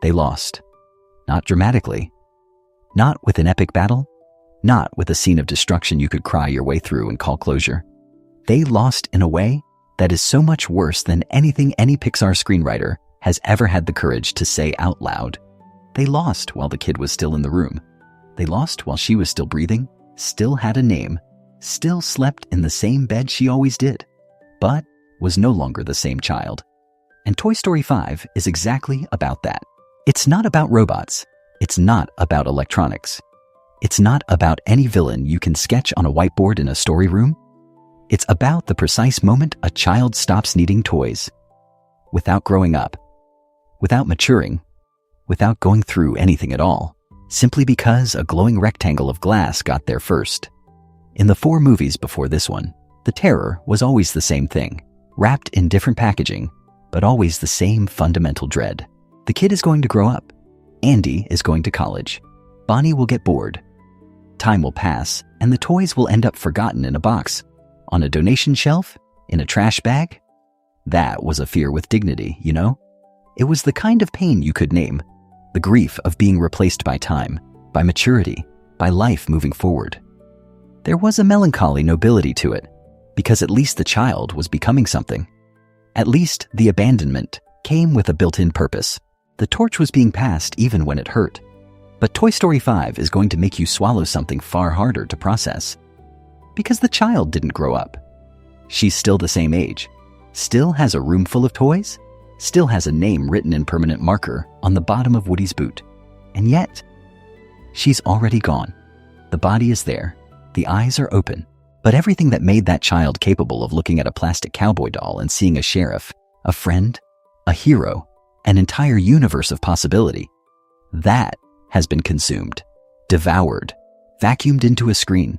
They lost. Not dramatically. Not with an epic battle. Not with a scene of destruction you could cry your way through and call closure. They lost in a way that is so much worse than anything any Pixar screenwriter has ever had the courage to say out loud. They lost while the kid was still in the room. They lost while she was still breathing, still had a name, still slept in the same bed she always did, but was no longer the same child. And Toy Story 5 is exactly about that. It's not about robots. It's not about electronics. It's not about any villain you can sketch on a whiteboard in a story room. It's about the precise moment a child stops needing toys. Without growing up. Without maturing. Without going through anything at all. Simply because a glowing rectangle of glass got there first. In the 4 movies before this one, the terror was always the same thing, wrapped in different packaging, but always the same fundamental dread. The kid is going to grow up. Andy is going to college. Bonnie will get bored. Time will pass, and the toys will end up forgotten in a box, on a donation shelf, in a trash bag. That was a fear with dignity, you know? It was the kind of pain you could name. The grief of being replaced by time, by maturity, by life moving forward. There was a melancholy nobility to it, because at least the child was becoming something. At least the abandonment came with a built-in purpose. The torch was being passed even when it hurt. But Toy Story 5 is going to make you swallow something far harder to process. Because the child didn't grow up. She's still the same age, still has a room full of toys, still has a name written in permanent marker on the bottom of Woody's boot. And yet, she's already gone. The body is there, the eyes are open, but everything that made that child capable of looking at a plastic cowboy doll and seeing a sheriff, a friend, a hero, an entire universe of possibility, that has been consumed, devoured, vacuumed into a screen.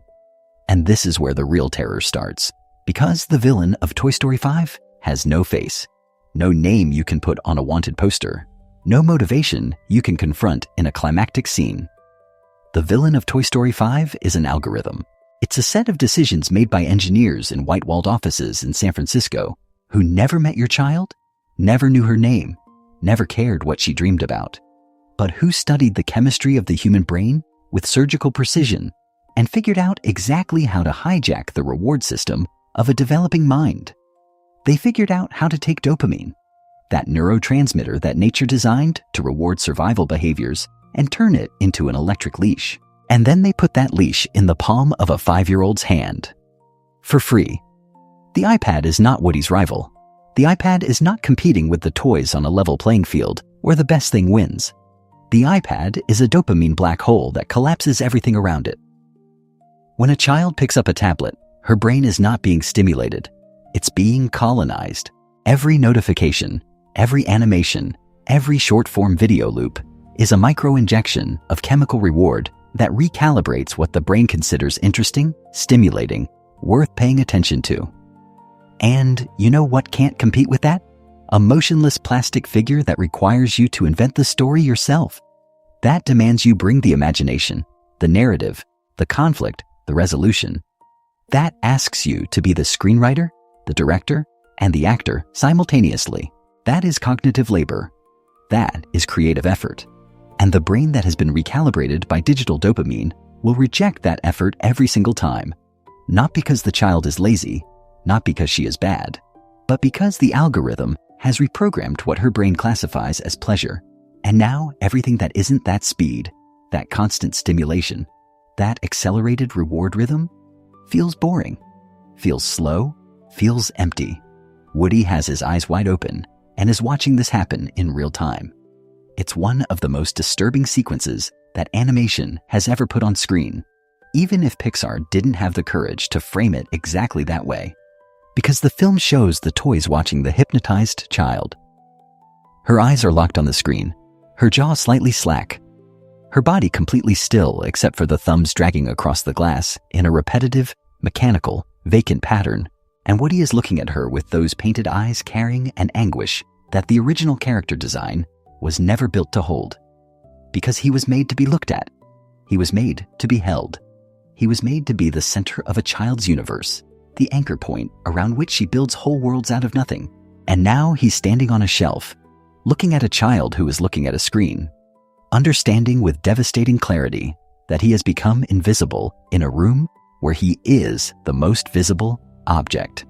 And this is where the real terror starts, because the villain of Toy Story 5 has no face, no name you can put on a wanted poster, no motivation you can confront in a climactic scene. The villain of Toy Story 5 is an algorithm. It's a set of decisions made by engineers in white-walled offices in San Francisco who never met your child, never knew her name, never cared what she dreamed about, but who studied the chemistry of the human brain with surgical precision and figured out exactly how to hijack the reward system of a developing mind. They figured out how to take dopamine, that neurotransmitter that nature designed to reward survival behaviors, and turn it into an electric leash. And then they put that leash in the palm of a 5-year-old's hand. For free. The iPad is not Woody's rival. The iPad is not competing with the toys on a level playing field where the best thing wins. The iPad is a dopamine black hole that collapses everything around it. When a child picks up a tablet, her brain is not being stimulated. It's being colonized. Every notification, every animation, every short-form video loop is a micro-injection of chemical reward that recalibrates what the brain considers interesting, stimulating, worth paying attention to. And you know what can't compete with that? A motionless plastic figure that requires you to invent the story yourself. That demands you bring the imagination, the narrative, the conflict, the resolution. That asks you to be the screenwriter, the director, and the actor simultaneously. That is cognitive labor. That is creative effort. And the brain that has been recalibrated by digital dopamine will reject that effort every single time. Not because the child is lazy, not because she is bad, but because the algorithm has reprogrammed what her brain classifies as pleasure. And now everything that isn't that speed, that constant stimulation, that accelerated reward rhythm, feels boring, feels slow, feels empty. Woody has his eyes wide open and is watching this happen in real time. It's one of the most disturbing sequences that animation has ever put on screen, even if Pixar didn't have the courage to frame it exactly that way. Because the film shows the toys watching the hypnotized child. Her eyes are locked on the screen, her jaw slightly slack, her body completely still except for the thumbs dragging across the glass in a repetitive, mechanical, vacant pattern, and Woody is looking at her with those painted eyes carrying an anguish that the original character design was never built to hold. Because he was made to be looked at. He was made to be held. He was made to be the center of a child's universe, the anchor point around which she builds whole worlds out of nothing. And now he's standing on a shelf, looking at a child who is looking at a screen, understanding with devastating clarity that he has become invisible in a room where he is the most visible object.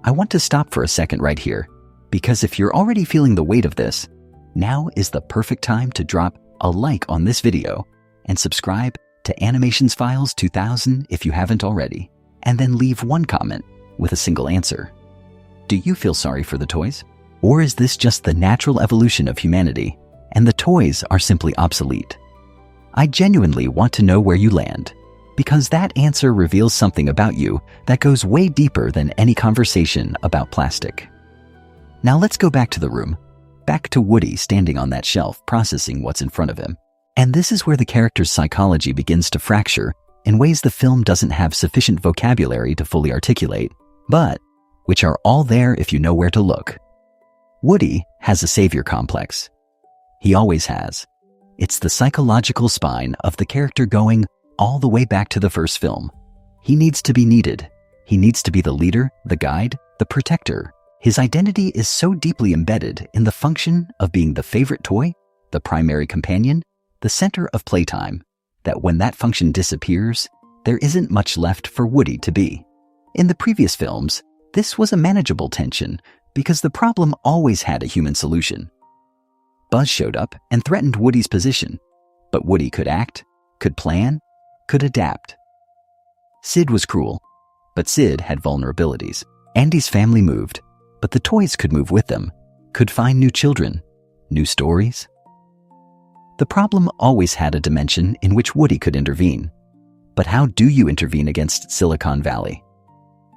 I want to stop for a second right here, because if you're already feeling the weight of this, now is the perfect time to drop a like on this video and subscribe to Animations Files 2000 if you haven't already, and then leave one comment with a single answer. Do you feel sorry for the toys? Or is this just the natural evolution of humanity and the toys are simply obsolete? I genuinely want to know where you land, because that answer reveals something about you that goes way deeper than any conversation about plastic. Now let's go back to the room, back to Woody standing on that shelf processing what's in front of him. And this is where the character's psychology begins to fracture in ways the film doesn't have sufficient vocabulary to fully articulate, but which are all there if you know where to look. Woody has a savior complex. He always has. It's the psychological spine of the character going all the way back to the first film. He needs to be needed. He needs to be the leader, the guide, the protector. His identity is so deeply embedded in the function of being the favorite toy, the primary companion, the center of playtime, that when that function disappears, there isn't much left for Woody to be. In the previous films, this was a manageable tension because the problem always had a human solution. Buzz showed up and threatened Woody's position, but Woody could act, could plan, could adapt. Sid was cruel, but Sid had vulnerabilities. Andy's family moved, but the toys could move with them, could find new children, new stories. The problem always had a dimension in which Woody could intervene. But how do you intervene against Silicon Valley?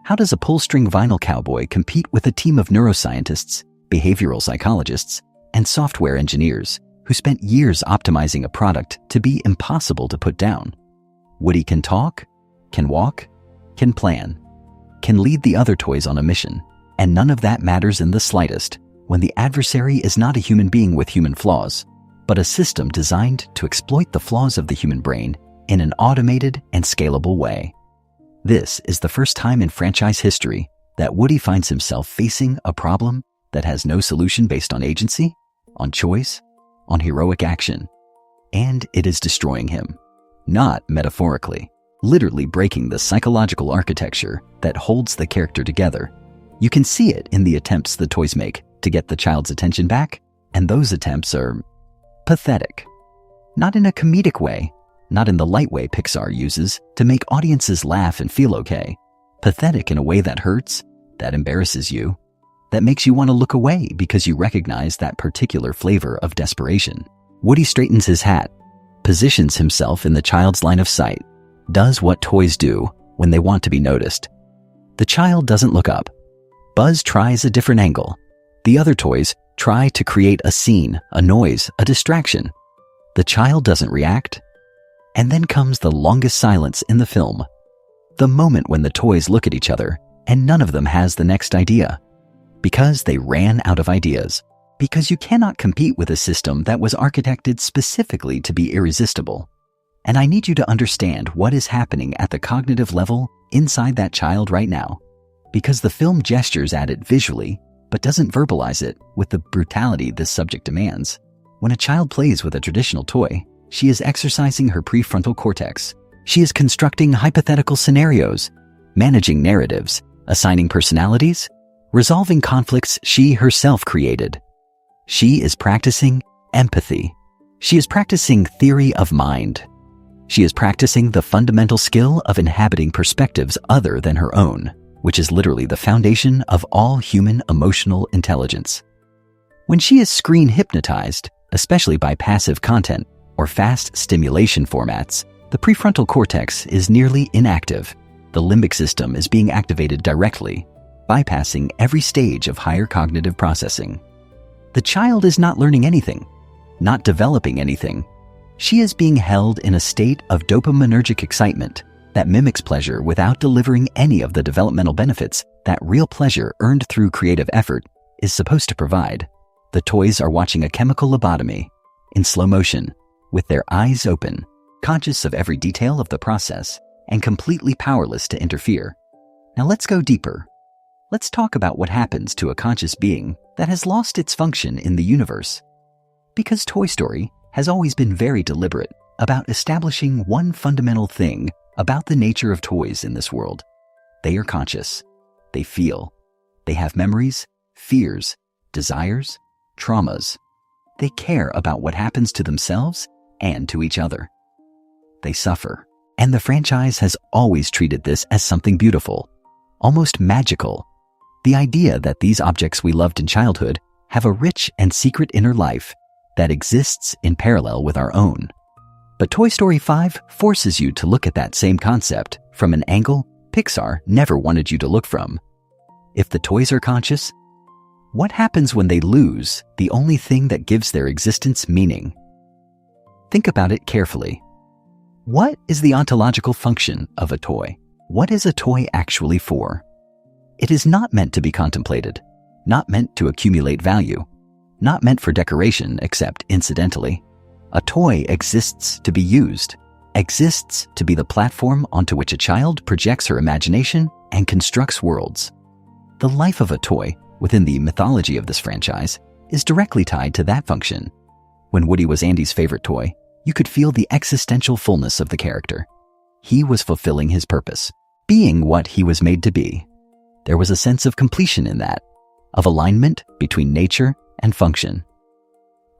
How does a pull-string vinyl cowboy compete with a team of neuroscientists, behavioral psychologists, and software engineers who spent years optimizing a product to be impossible to put down? Woody can talk, can walk, can plan, can lead the other toys on a mission, and none of that matters in the slightest when the adversary is not a human being with human flaws, but a system designed to exploit the flaws of the human brain in an automated and scalable way. This is the first time in franchise history that Woody finds himself facing a problem that has no solution based on agency, on choice, on heroic action. And it is destroying him. Not metaphorically, literally breaking the psychological architecture that holds the character together. You can see it in the attempts the toys make to get the child's attention back, and those attempts are pathetic. Not in a comedic way, not in the light way Pixar uses to make audiences laugh and feel okay. Pathetic in a way that hurts, that embarrasses you, that makes you want to look away because you recognize that particular flavor of desperation. Woody straightens his hat, positions himself in the child's line of sight, does what toys do when they want to be noticed. The child doesn't look up. Buzz tries a different angle. The other toys try to create a scene, a noise, a distraction. The child doesn't react. And then comes the longest silence in the film. The moment when the toys look at each other and none of them has the next idea. Because they ran out of ideas. Because you cannot compete with a system that was architected specifically to be irresistible. And I need you to understand what is happening at the cognitive level inside that child right now. Because the film gestures at it visually, but doesn't verbalize it with the brutality this subject demands. When a child plays with a traditional toy, she is exercising her prefrontal cortex. She is constructing hypothetical scenarios, managing narratives, assigning personalities, resolving conflicts she herself created. She is practicing empathy. She is practicing theory of mind. She is practicing the fundamental skill of inhabiting perspectives other than her own, which is literally the foundation of all human emotional intelligence. When she is screen hypnotized, especially by passive content or fast stimulation formats, the prefrontal cortex is nearly inactive. The limbic system is being activated directly, bypassing every stage of higher cognitive processing. The child is not learning anything, not developing anything. She is being held in a state of dopaminergic excitement that mimics pleasure without delivering any of the developmental benefits that real pleasure earned through creative effort is supposed to provide. The toys are watching a chemical lobotomy in slow motion, with their eyes open, conscious of every detail of the process, and completely powerless to interfere. Now let's go deeper. let's talk about what happens to a conscious being that has lost its function in the universe. Because Toy Story has always been very deliberate about establishing one fundamental thing about the nature of toys in this world. They are conscious. They feel. They have memories, fears, desires, traumas. They care about what happens to themselves and to each other. They suffer. And the franchise has always treated this as something beautiful, almost magical. The idea that these objects we loved in childhood have a rich and secret inner life that exists in parallel with our own. But Toy Story 5 forces you to look at that same concept from an angle Pixar never wanted you to look from. If the toys are conscious, what happens when they lose the only thing that gives their existence meaning? Think about it carefully. What is the ontological function of a toy? What is a toy actually for? It is not meant to be contemplated, not meant to accumulate value, not meant for decoration except incidentally. A toy exists to be used, exists to be the platform onto which a child projects her imagination and constructs worlds. The life of a toy within the mythology of this franchise is directly tied to that function. When Woody was Andy's favorite toy, you could feel the existential fullness of the character. He was fulfilling his purpose, being what he was made to be. There was a sense of completion in that, of alignment between nature and function.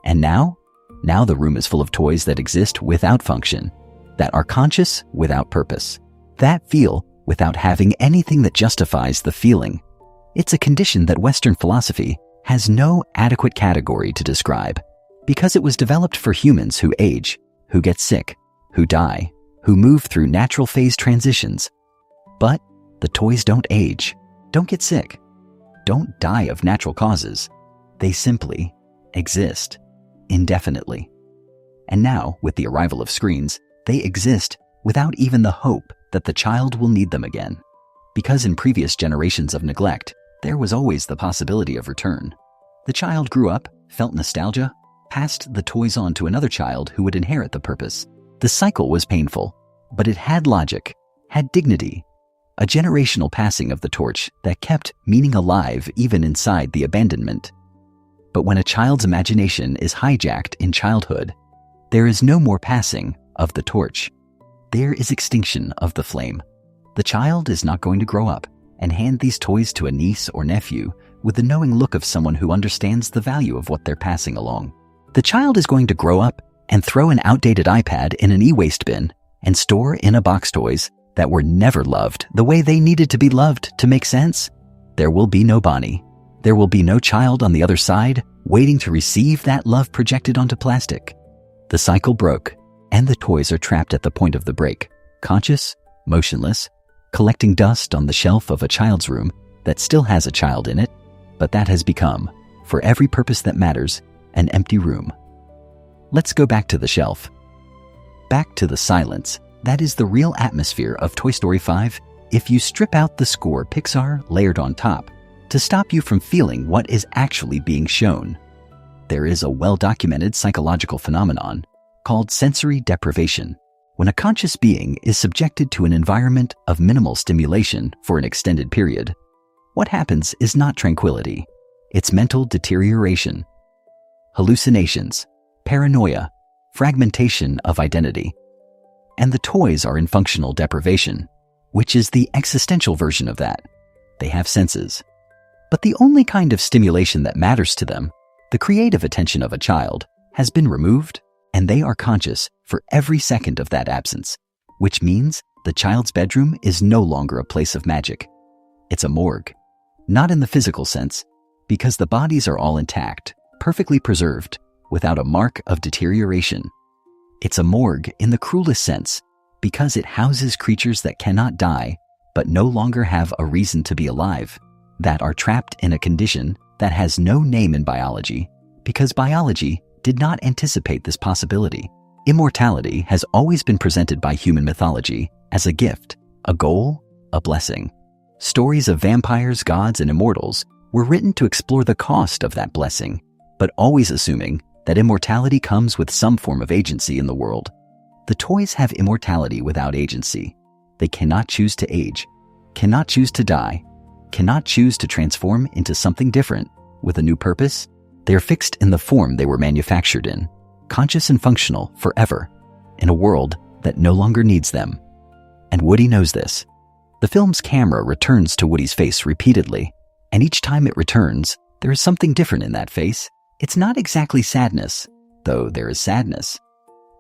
And now the room is full of toys that exist without function, that are conscious without purpose, that feel without having anything that justifies the feeling. It's a condition that Western philosophy has no adequate category to describe, because it was developed for humans who age, who get sick, who die, who move through natural phase transitions. But the toys don't age, don't get sick, don't die of natural causes. They simply exist indefinitely. And now, with the arrival of screens, they exist without even the hope that the child will need them again. Because in previous generations of neglect, there was always the possibility of return. The child grew up, felt nostalgia, passed the toys on to another child who would inherit the purpose. The cycle was painful, but it had logic, had dignity, a generational passing of the torch that kept meaning alive even inside the abandonment. But when a child's imagination is hijacked in childhood, there is no more passing of the torch. There is extinction of the flame. The child is not going to grow up and hand these toys to a niece or nephew with the knowing look of someone who understands the value of what they're passing along. The child is going to grow up and throw an outdated iPad in an e-waste bin and store in a box toys that were never loved the way they needed to be loved to make sense. There will be no Bonnie. There will be no child on the other side waiting to receive that love projected onto plastic. The cycle broke, and the toys are trapped at the point of the break, conscious, motionless, collecting dust on the shelf of a child's room that still has a child in it, but that has become, for every purpose that matters, an empty room. Let's go back to the shelf. Back to the silence. That is the real atmosphere of Toy Story 5 if you strip out the score Pixar layered on top to stop you from feeling what is actually being shown. There is a well-documented psychological phenomenon called sensory deprivation. When a conscious being is subjected to an environment of minimal stimulation for an extended period, what happens is not tranquility. It's mental deterioration, hallucinations, paranoia, fragmentation of identity. And the toys are in functional deprivation, which is the existential version of that. They have senses. But the only kind of stimulation that matters to them, the creative attention of a child, has been removed, and they are conscious for every second of that absence, which means the child's bedroom is no longer a place of magic. It's a morgue. Not in the physical sense, because the bodies are all intact, perfectly preserved, without a mark of deterioration. It's a morgue in the cruelest sense, because it houses creatures that cannot die, but no longer have a reason to be alive, that are trapped in a condition that has no name in biology, because biology did not anticipate this possibility. Immortality has always been presented by human mythology as a gift, a goal, a blessing. Stories of vampires, gods, and immortals were written to explore the cost of that blessing, but always assuming that immortality comes with some form of agency in the world. The toys have immortality without agency. They cannot choose to age, cannot choose to die, cannot choose to transform into something different with a new purpose. They are fixed in the form they were manufactured in, conscious and functional forever, in a world that no longer needs them. And Woody knows this. The film's camera returns to Woody's face repeatedly, and each time it returns, there is something different in that face. It's not exactly sadness, though there is sadness.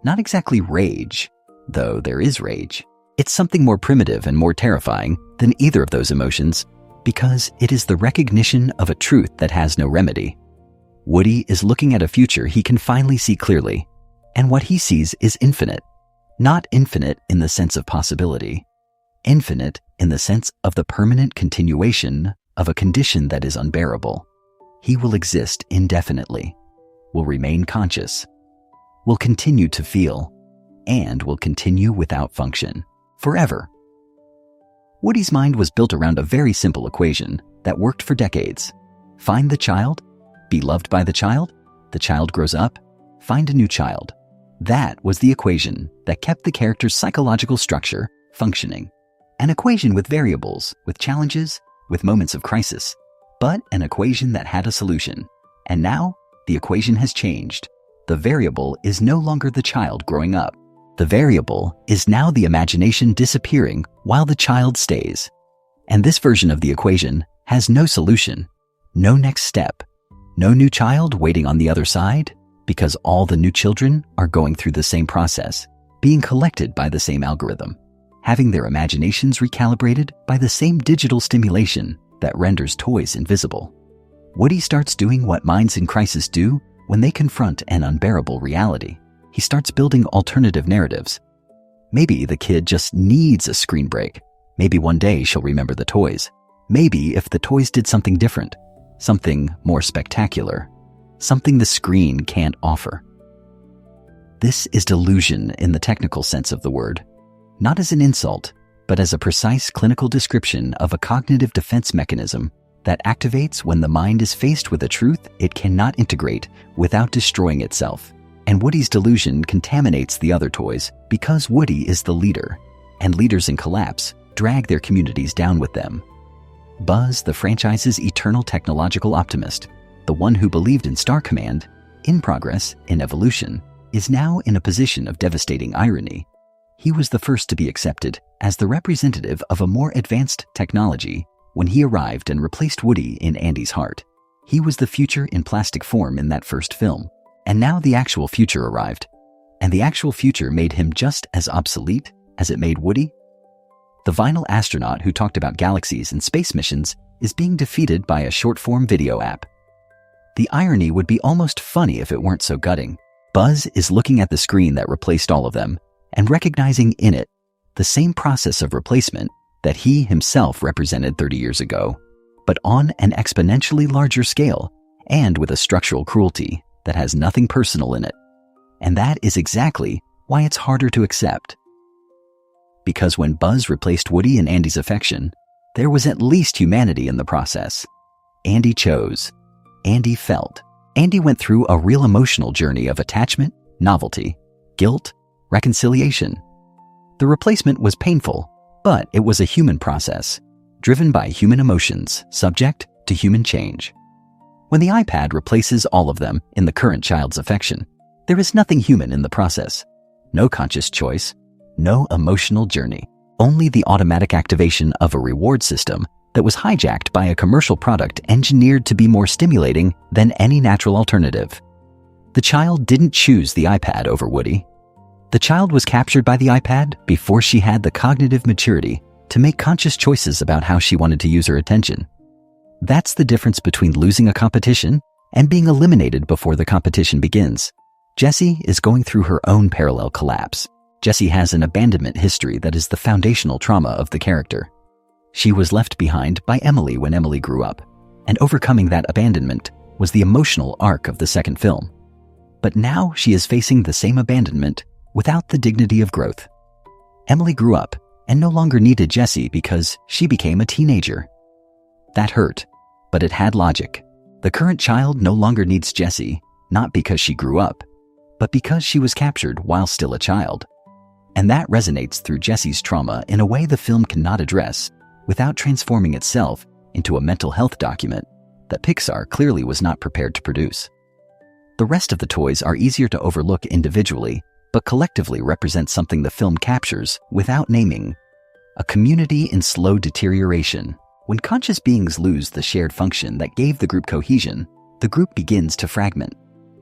Not exactly rage, though there is rage. It's something more primitive and more terrifying than either of those emotions, because it is the recognition of a truth that has no remedy. Woody is looking at a future he can finally see clearly, and what he sees is infinite. Not infinite in the sense of possibility, infinite in the sense of the permanent continuation of a condition that is unbearable. He will exist indefinitely, will remain conscious, will continue to feel, and will continue without function, forever. Woody's mind was built around a very simple equation that worked for decades. Find the child, be loved by the child grows up, find a new child. That was the equation that kept the character's psychological structure functioning. An equation with variables, with challenges, with moments of crisis, but an equation that had a solution. And now, the equation has changed. The variable is no longer the child growing up. The variable is now the imagination disappearing while the child stays. And this version of the equation has no solution, no next step, no new child waiting on the other side, because all the new children are going through the same process, being collected by the same algorithm, having their imaginations recalibrated by the same digital stimulation that renders toys invisible. Woody starts doing what minds in crisis do when they confront an unbearable reality. He starts building alternative narratives. Maybe the kid just needs a screen break. Maybe one day she'll remember the toys. Maybe if the toys did something different, something more spectacular, something the screen can't offer. This is delusion in the technical sense of the word, not as an insult, but as a precise clinical description of a cognitive defense mechanism that activates when the mind is faced with a truth it cannot integrate without destroying itself. And Woody's delusion contaminates the other toys because Woody is the leader, and leaders in collapse drag their communities down with them. Buzz, the franchise's eternal technological optimist, the one who believed in Star Command, in progress, in evolution, is now in a position of devastating irony. He was the first to be accepted as the representative of a more advanced technology when he arrived and replaced Woody in Andy's heart. He was the future in plastic form in that first film, and now the actual future arrived, and the actual future made him just as obsolete as it made Woody. The vinyl astronaut who talked about galaxies and space missions is being defeated by a short-form video app. The irony would be almost funny if it weren't so gutting. Buzz is looking at the screen that replaced all of them and recognizing in it the same process of replacement that he himself represented 30 years ago, but on an exponentially larger scale and with a structural cruelty that has nothing personal in it. And that is exactly why it's harder to accept. Because when Buzz replaced Woody in Andy's affection, there was at least humanity in the process. Andy chose. Andy felt. Andy went through a real emotional journey of attachment, novelty, guilt, reconciliation. The replacement was painful, but it was a human process, driven by human emotions, subject to human change. When the iPad replaces all of them in the current child's affection, there is nothing human in the process. No conscious choice, no emotional journey, only the automatic activation of a reward system that was hijacked by a commercial product engineered to be more stimulating than any natural alternative. The child didn't choose the iPad over Woody. The child was captured by the iPad before she had the cognitive maturity to make conscious choices about how she wanted to use her attention. That's the difference between losing a competition and being eliminated before the competition begins. Jessie is going through her own parallel collapse. Jessie has an abandonment history that is the foundational trauma of the character. She was left behind by Emily when Emily grew up, and overcoming that abandonment was the emotional arc of the second film. But now she is facing the same abandonment without the dignity of growth. Emily grew up and no longer needed Jessie because she became a teenager. That hurt, but it had logic. The current child no longer needs Jessie, not because she grew up, but because she was captured while still a child. And that resonates through Jessie's trauma in a way the film cannot address without transforming itself into a mental health document that Pixar clearly was not prepared to produce. The rest of the toys are easier to overlook individually, but collectively represent something the film captures without naming: a community in slow deterioration. When conscious beings lose the shared function that gave the group cohesion, the group begins to fragment.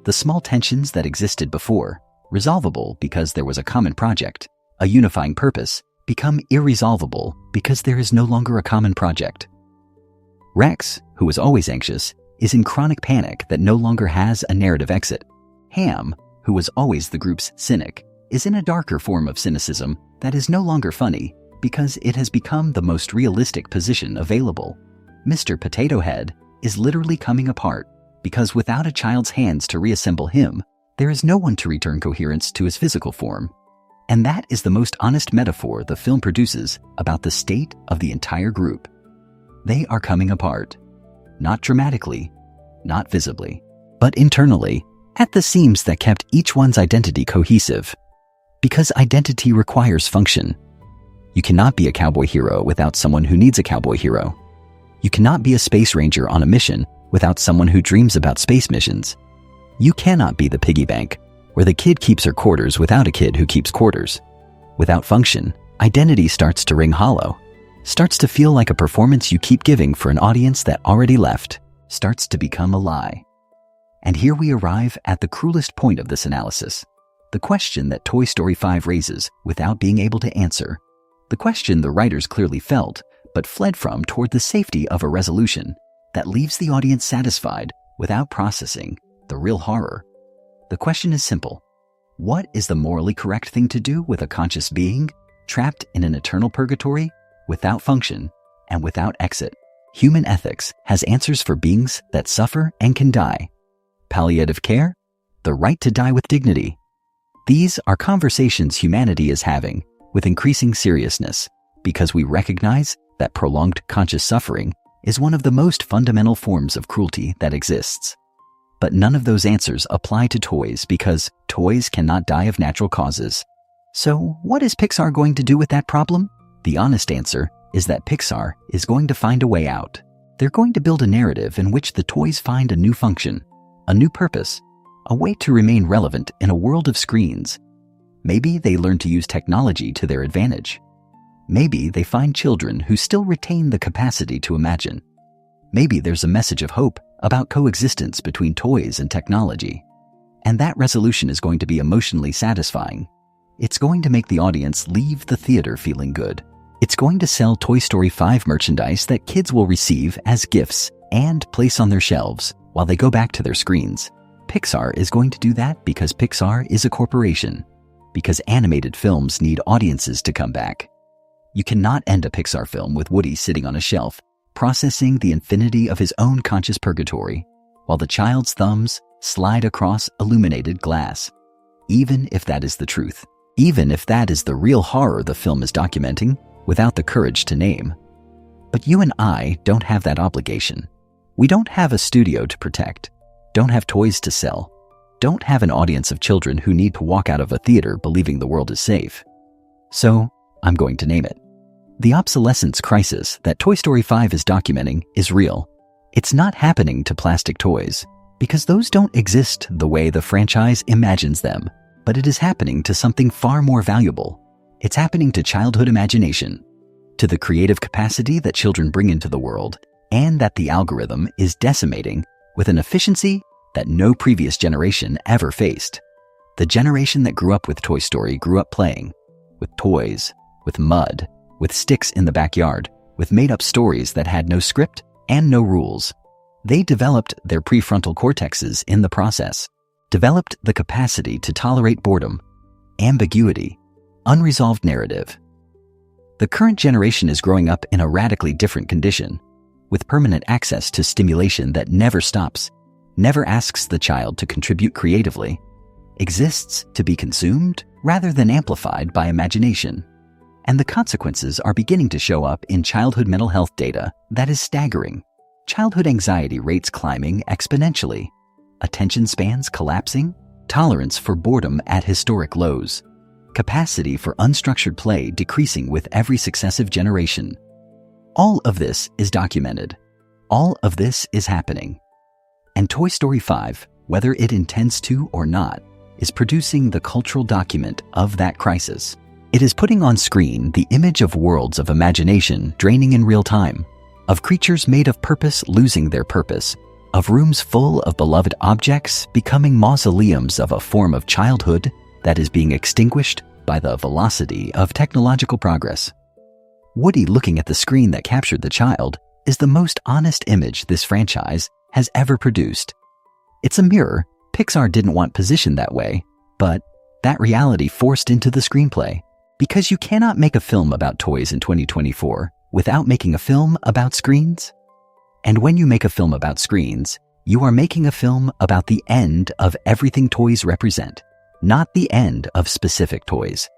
The small tensions that existed before, resolvable because there was a common project, a unifying purpose, become irresolvable because there is no longer a common project. Rex, who was always anxious, is in chronic panic that no longer has a narrative exit. Ham, who was always the group's cynic, is in a darker form of cynicism that is no longer funny because it has become the most realistic position available. Mr. Potato Head is literally coming apart because without a child's hands to reassemble him, there is no one to return coherence to his physical form. And that is the most honest metaphor the film produces about the state of the entire group. They are coming apart. Not dramatically, not visibly, but internally, at the seams that kept each one's identity cohesive. Because identity requires function. You cannot be a cowboy hero without someone who needs a cowboy hero. You cannot be a space ranger on a mission without someone who dreams about space missions. You cannot be the piggy bank, where the kid keeps her quarters without a kid who keeps quarters. Without function, identity starts to ring hollow, starts to feel like a performance you keep giving for an audience that already left, starts to become a lie. And here we arrive at the cruelest point of this analysis, the question that Toy Story 5 raises without being able to answer, the question the writers clearly felt but fled from toward the safety of a resolution that leaves the audience satisfied without processing the real horror. The question is simple. What is the morally correct thing to do with a conscious being trapped in an eternal purgatory without function and without exit? Human ethics has answers for beings that suffer and can die. Palliative care? The right to die with dignity. These are conversations humanity is having with increasing seriousness because we recognize that prolonged conscious suffering is one of the most fundamental forms of cruelty that exists. But none of those answers apply to toys because toys cannot die of natural causes. So what is Pixar going to do with that problem? The honest answer is that Pixar is going to find a way out. They're going to build a narrative in which the toys find a new function, a new purpose, a way to remain relevant in a world of screens. Maybe they learn to use technology to their advantage. Maybe they find children who still retain the capacity to imagine. Maybe there's a message of hope about coexistence between toys and technology. And that resolution is going to be emotionally satisfying. It's going to make the audience leave the theater feeling good. It's going to sell Toy Story 5 merchandise that kids will receive as gifts and place on their shelves while they go back to their screens. Pixar is going to do that because Pixar is a corporation. Because animated films need audiences to come back. You cannot end a Pixar film with Woody sitting on a shelf, processing the infinity of his own conscious purgatory, while the child's thumbs slide across illuminated glass. Even if that is the truth, even if that is the real horror the film is documenting, without the courage to name. But you and I don't have that obligation. We don't have a studio to protect, don't have toys to sell, don't have an audience of children who need to walk out of a theater believing the world is safe. So, I'm going to name it. The obsolescence crisis that Toy Story 5 is documenting is real. It's not happening to plastic toys, because those don't exist the way the franchise imagines them, but it is happening to something far more valuable. It's happening to childhood imagination, to the creative capacity that children bring into the world, and that the algorithm is decimating with an efficiency that no previous generation ever faced. The generation that grew up with Toy Story grew up playing, with toys, with mud, with sticks in the backyard, with made-up stories that had no script and no rules. They developed their prefrontal cortexes in the process, developed the capacity to tolerate boredom, ambiguity, unresolved narrative. The current generation is growing up in a radically different condition, with permanent access to stimulation that never stops, never asks the child to contribute creatively, exists to be consumed rather than amplified by imagination. And the consequences are beginning to show up in childhood mental health data that is staggering. Childhood anxiety rates climbing exponentially, attention spans collapsing, tolerance for boredom at historic lows, capacity for unstructured play decreasing with every successive generation. All of this is documented, All of this is happening. And Toy Story 5, whether it intends to or not, is producing the cultural document of that crisis. It is putting on screen the image of worlds of imagination draining in real time, of creatures made of purpose losing their purpose, of rooms full of beloved objects becoming mausoleums of a form of childhood that is being extinguished by the velocity of technological progress. Woody looking at the screen that captured the child is the most honest image this franchise has ever produced. It's a mirror Pixar didn't want positioned that way, but that reality forced into the screenplay. Because you cannot make a film about toys in 2024 without making a film about screens. And when you make a film about screens, you are making a film about the end of everything toys represent, not the end of specific toys.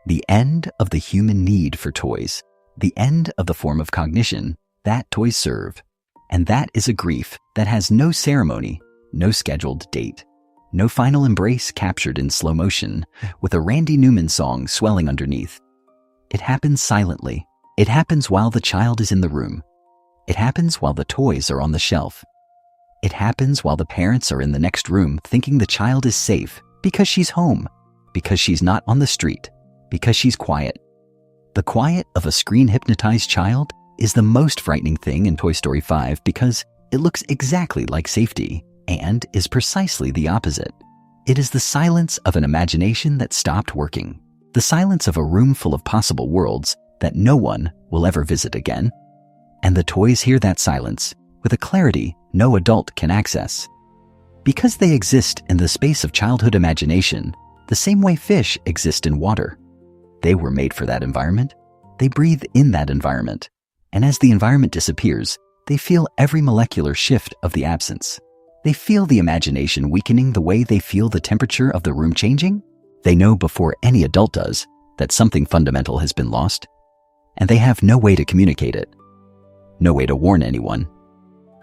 The end of the human need for toys, the end of the form of cognition that toys serve. And that is a grief that has no ceremony, no scheduled date, no final embrace captured in slow motion with a Randy Newman song swelling underneath. It happens silently. It happens while the child is in the room. It happens while the toys are on the shelf. It happens while the parents are in the next room thinking the child is safe because she's home, because she's not on the street, because she's quiet. The quiet of a screen-hypnotized child is the most frightening thing in Toy Story 5 because it looks exactly like safety and is precisely the opposite. It is the silence of an imagination that stopped working, the silence of a room full of possible worlds that no one will ever visit again. And the toys hear that silence with a clarity no adult can access. Because they exist in the space of childhood imagination, the same way fish exist in water. They were made for that environment. They breathe in that environment. And as the environment disappears, they feel every molecular shift of the absence. They feel the imagination weakening the way they feel the temperature of the room changing. They know before any adult does that something fundamental has been lost, and they have no way to communicate it, no way to warn anyone.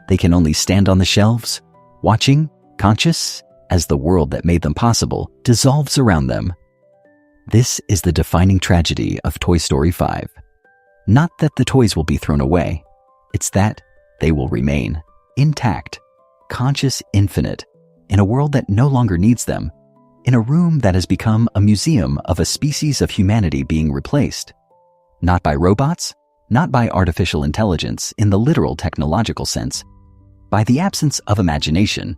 They can only stand on the shelves, watching, conscious, as the world that made them possible dissolves around them. This is the defining tragedy of Toy Story 5. Not that the toys will be thrown away, it's that they will remain intact, conscious, infinite, in a world that no longer needs them, in a room that has become a museum of a species of humanity being replaced. Not by robots, not by artificial intelligence in the literal technological sense, by the absence of imagination,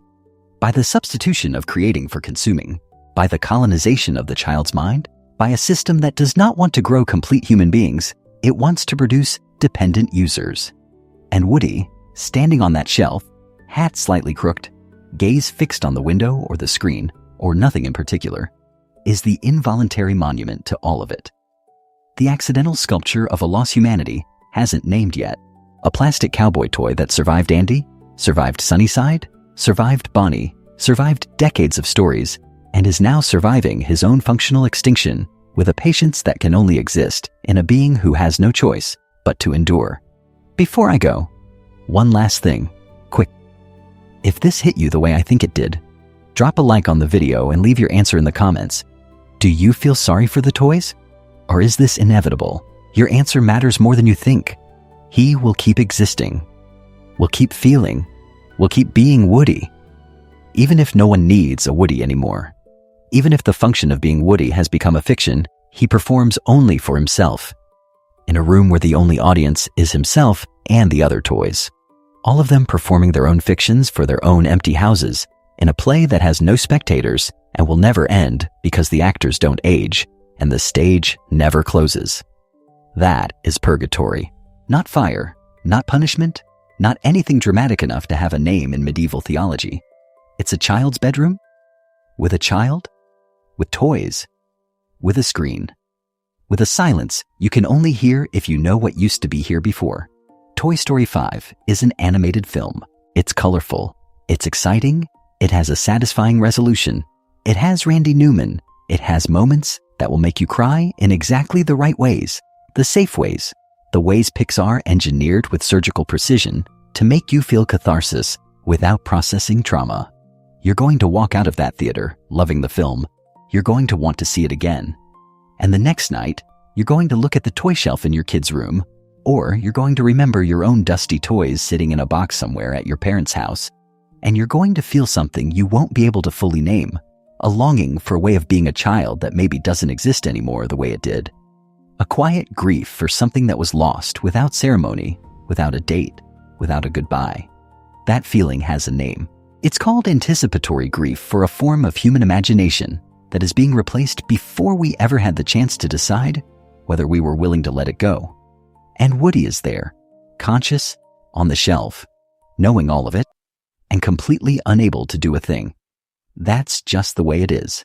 by the substitution of creating for consuming, by the colonization of the child's mind, by a system that does not want to grow complete human beings, it wants to produce dependent users. And Woody, standing on that shelf, hat slightly crooked, gaze fixed on the window or the screen, or nothing in particular, is the involuntary monument to all of it. The accidental sculpture of a lost humanity hasn't named yet. A plastic cowboy toy that survived Andy, survived Sunnyside, survived Bonnie, survived decades of stories, and is now surviving his own functional extinction with a patience that can only exist in a being who has no choice but to endure. Before I go, one last thing, quick. If this hit you the way I think it did, drop a like on the video and leave your answer in the comments. Do you feel sorry for the toys? Or is this inevitable? Your answer matters more than you think. He will keep existing. Will keep feeling. Will keep being Woody. Even if no one needs a Woody anymore. Even if the function of being Woody has become a fiction, he performs only for himself. In a room where the only audience is himself and the other toys. All of them performing their own fictions for their own empty houses, in a play that has no spectators and will never end because the actors don't age and the stage never closes. That is purgatory. Not fire, not punishment, not anything dramatic enough to have a name in medieval theology. It's a child's bedroom, with a child, with toys, with a screen, with a silence you can only hear if you know what used to be here before. Toy Story 5 is an animated film. It's colorful, it's exciting, it has a satisfying resolution, it has Randy Newman, it has moments that will make you cry in exactly the right ways, the safe ways, the ways Pixar engineered with surgical precision to make you feel catharsis without processing trauma. You're going to walk out of that theater loving the film. You're going to want to see it again. And the next night, you're going to look at the toy shelf in your kid's room, Or you're going to remember your own dusty toys sitting in a box somewhere at your parents' house, and you're going to feel something you won't be able to fully name, a longing for a way of being a child that maybe doesn't exist anymore the way it did. A quiet grief for something that was lost without ceremony, without a date, without a goodbye. That feeling has a name. It's called anticipatory grief for a form of human imagination that is being replaced before we ever had the chance to decide whether we were willing to let it go. And Woody is there, conscious, on the shelf, knowing all of it, and completely unable to do a thing. That's just the way it is.